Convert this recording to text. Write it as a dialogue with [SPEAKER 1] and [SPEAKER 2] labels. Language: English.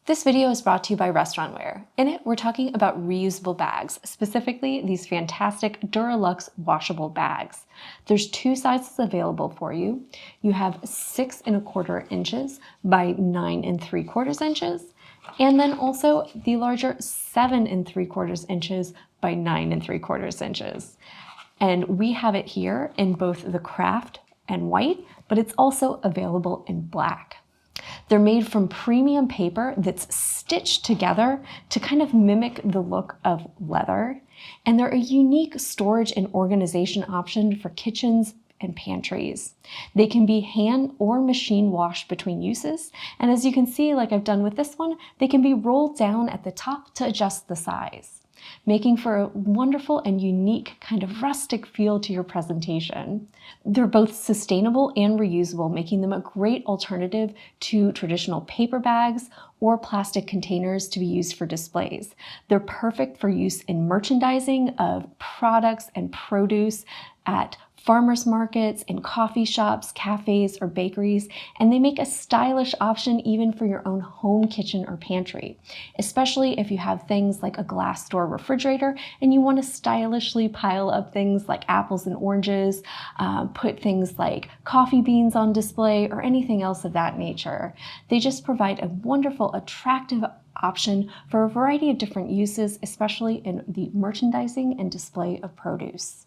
[SPEAKER 1] This video is brought to you by Restaurantware. In it, we're talking about reusable bags, specifically these fantastic DuraLux washable bags. There's two sizes available for you. You have 6 1/4 inches by 9 3/4 inches, and then also the larger 7 3/4 inches by 9 3/4 inches. And we have it here in both the craft and white, but it's also available in black. They're made from premium paper that's stitched together to kind of mimic the look of leather. And they're a unique storage and organization option for kitchens and pantries. They can be hand or machine washed between uses. And as you can see, like I've done with this one, they can be rolled down at the top to adjust the size, making for a wonderful and unique kind of rustic feel to your presentation. They're both sustainable and reusable, making them a great alternative to traditional paper bags or plastic containers to be used for displays. They're perfect for use in merchandising of products and produce at farmers markets, in coffee shops, cafes, or bakeries, and they make a stylish option even for your own home kitchen or pantry, especially if you have things like a glass door refrigerator and you want to stylishly pile up things like apples and oranges, put things like coffee beans on display, or anything else of that nature. They just provide a wonderful, attractive option for a variety of different uses, especially in the merchandising and display of produce.